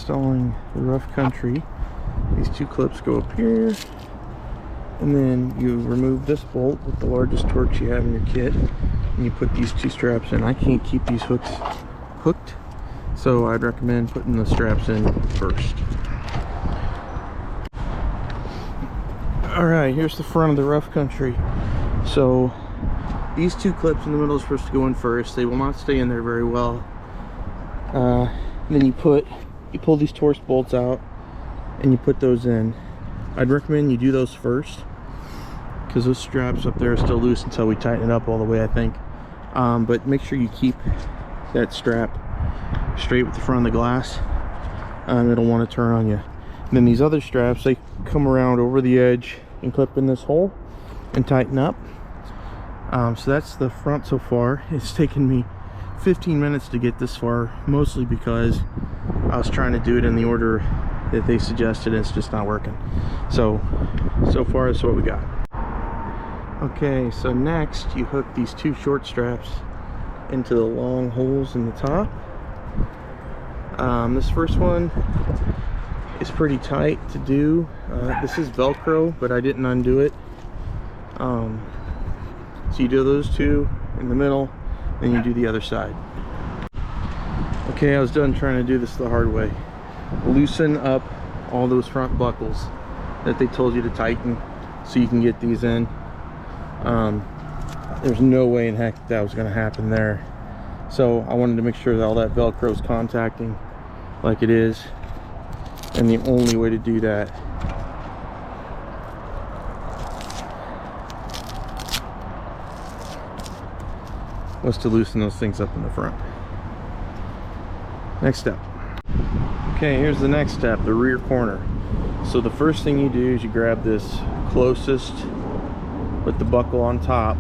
installing the Rough Country. These two clips go up here, and then you remove this bolt with the largest torques you have in your kit, and you put these two straps in. I can't keep these hooks hooked, so I'd recommend putting the straps in first. Alright, here's the front of the Rough Country. So these two clips in the middle are supposed to go in first. They will not stay in there very well. Then you pull these Torx bolts out and you put those in. I'd recommend you do those first, because those straps up there are still loose until we tighten it up all the way, I think. But make sure you keep that strap straight with the front of the glass. It'll want to turn on you. And then these other straps, they come around over the edge and clip in this hole and tighten up. So that's the front so far. It's taken me 15 minutes to get this far, mostly because I was trying to do it in the order that they suggested, and it's just not working. So far that's what we got. Okay, so next you hook these two short straps into the long holes in the top. This first one is pretty tight to do. This is Velcro, but I didn't undo it. So you do those two in the middle, then you do the other side. Okay, I was done trying to do this the hard way. Loosen up all those front buckles that they told you to tighten so you can get these in. There's no way in heck that was going to happen there. So I wanted to make sure that all that Velcro is contacting like it is. And the only way to do that was to loosen those things up in the front. Next step. Okay, here's the next step, the rear corner. So the first thing you do is you grab this closest with the buckle on top,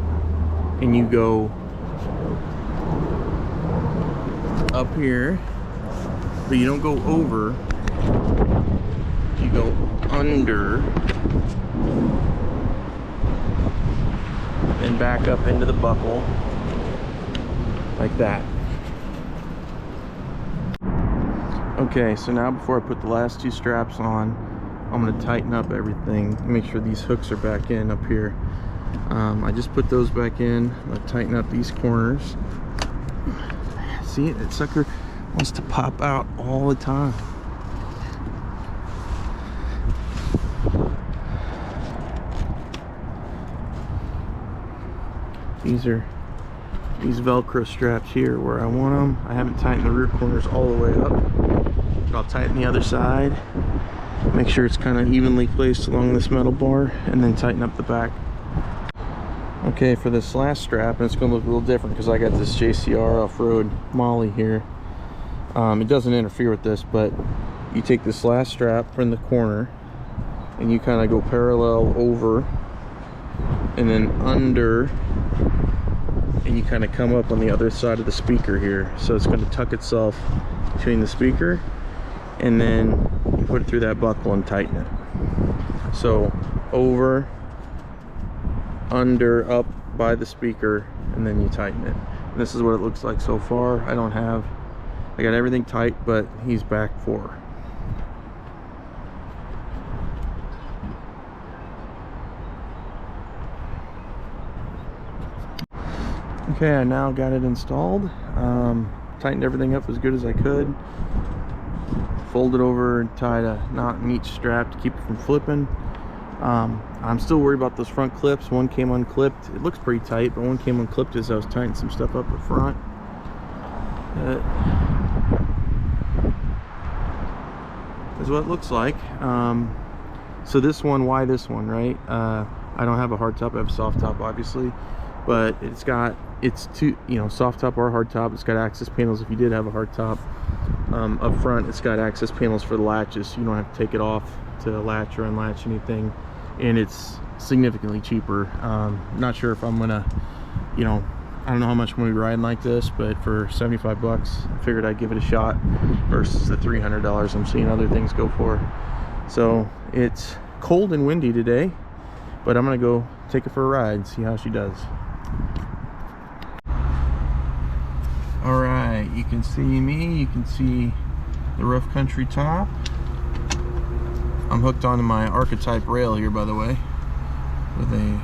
and you go up here, but you don't go over, you go under, then back up into the buckle like that. Okay, so now before I put the last two straps on, I'm going to tighten up everything, make sure these hooks are back in up here. I just put those back in. I'm going to tighten up these corners. See it? That sucker wants to pop out all the time. These Velcro straps here where I want them. I haven't tightened the rear corners all the way up, but I'll tighten the other side, make sure it's kind of evenly placed along this metal bar, and then tighten up the back. Okay, for this last strap, and it's going to look a little different because I got this JCR off-road Molly here. It doesn't interfere with this, but you take this last strap from the corner and you kind of go parallel over and then under, and you kind of come up on the other side of the speaker here. So it's going to tuck itself between the speaker, and then you put it through that buckle and tighten it. So over, under, up by the speaker, and then you tighten it. And this is what it looks like so far. I got everything tight, but he's back 4. Okay, I now got it installed. Tightened everything up as good as I could. Folded over and tied a knot in each strap to keep it from flipping. I'm still worried about those front clips. One came unclipped. It looks pretty tight, but one came unclipped as I was tightening some stuff up at front. Is what it looks like. So this one, why this one, right? I don't have a hard top, I have a soft top obviously, but it's two, soft top or hard top. It's got access panels if you did have a hard top. Up front it's got access panels for the latches, so you don't have to take it off to latch or unlatch anything, and it's significantly cheaper. Not sure if I'm gonna, I don't know how much I'm gonna be riding like this, but for 75 bucks I figured I'd give it a shot versus the $300 I'm seeing other things go for. So it's cold and windy today, but I'm gonna go take it for a ride and see how she does. All right, you can see me, you can see the Rough Country top. I'm hooked onto my archetype rail here, by the way, with a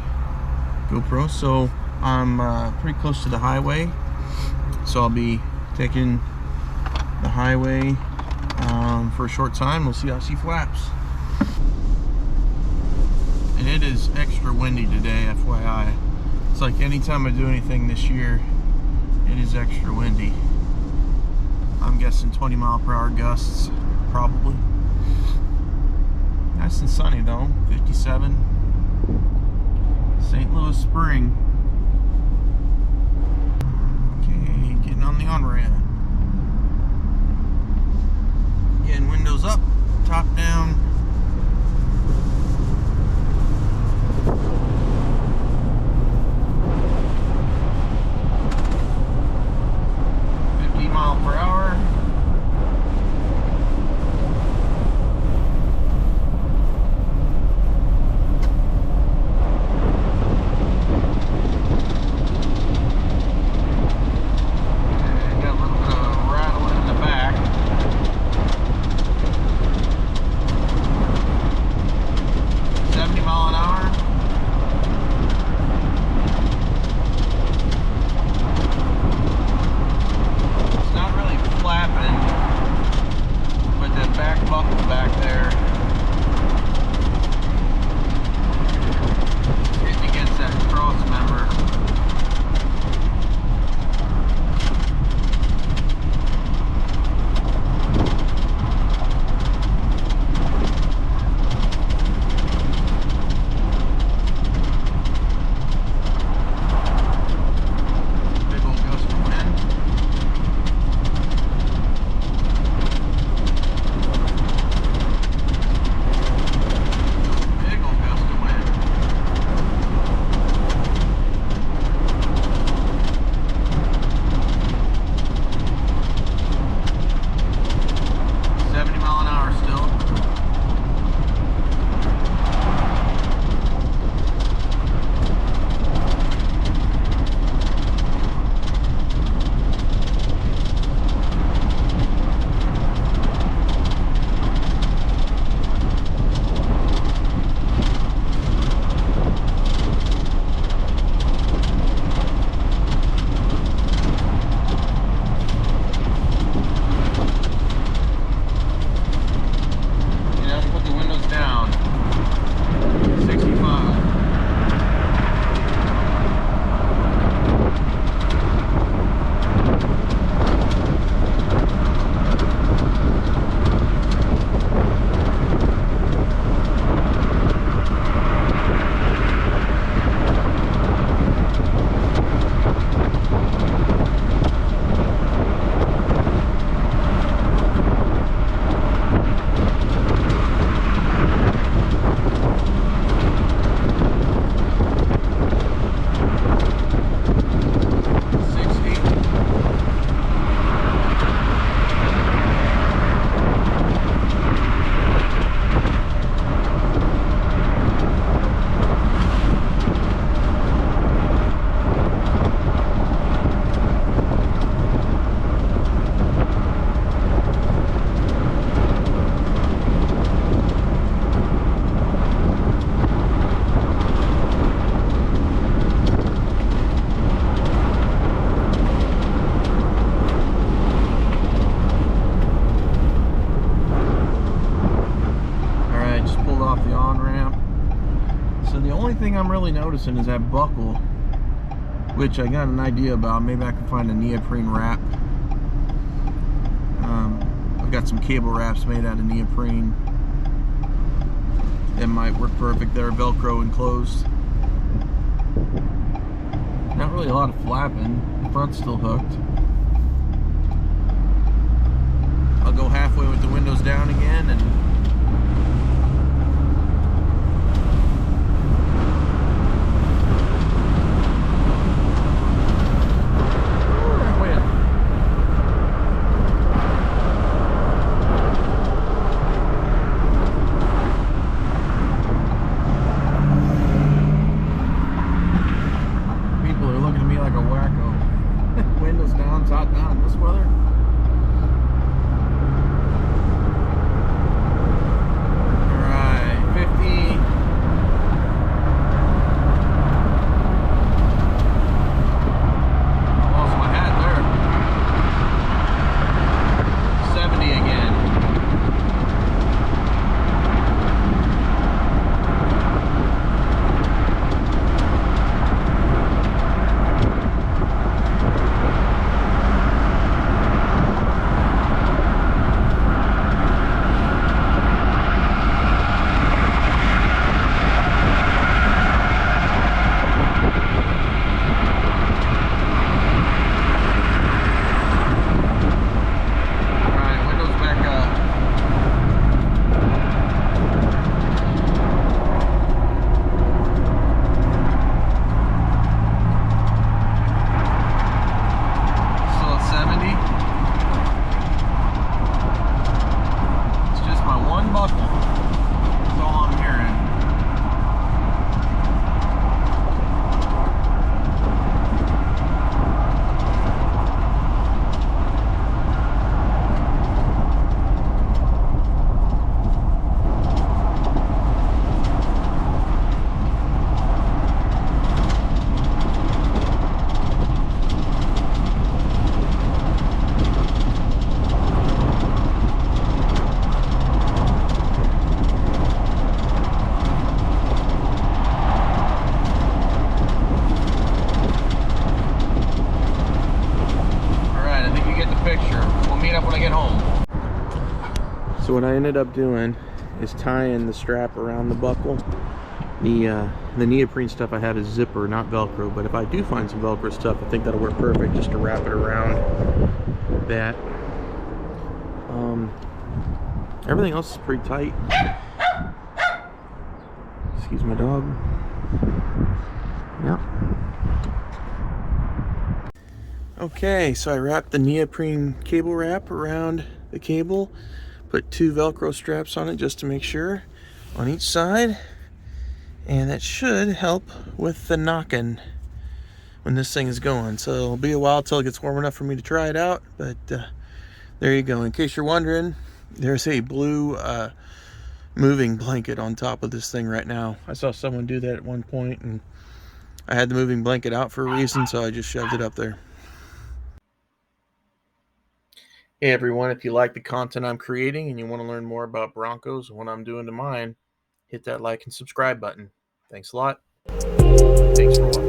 GoPro. So I'm pretty close to the highway, so I'll be taking the highway for a short time. We'll see how she flaps. And it is extra windy today, FYI. It's like anytime I do anything this year, it is extra windy. I'm guessing 20-mile-per-hour gusts, probably. Nice and sunny though, 57. St. Louis spring. Okay, getting on the on-ramp. Again, windows up, top down. I'm really noticing is that buckle, which I got an idea about. Maybe I can find a neoprene wrap. I've got some cable wraps made out of neoprene. It might work perfect there, Velcro enclosed. Not really a lot of flapping. The front's still hooked. I'll go halfway with the windows down again and So what I ended up doing is tying the strap around the buckle. The neoprene stuff I have is zipper, not Velcro, but if I do find some Velcro stuff, I think that'll work perfect just to wrap it around that. Everything else is pretty tight. Excuse my dog. Yep. Okay, so I wrapped the neoprene cable wrap around the cable, put 2 Velcro straps on it just to make sure on each side, and that should help with the knocking when this thing is going. So it'll be a while till it gets warm enough for me to try it out, but there you go. In case you're wondering, there's a blue moving blanket on top of this thing right now. I saw someone do that at one point, and I had the moving blanket out for a reason, so I just shoved it up there. Hey everyone, if you like the content I'm creating and you want to learn more about Broncos and what I'm doing to mine, hit that like and subscribe button. Thanks a lot. Thanks for watching.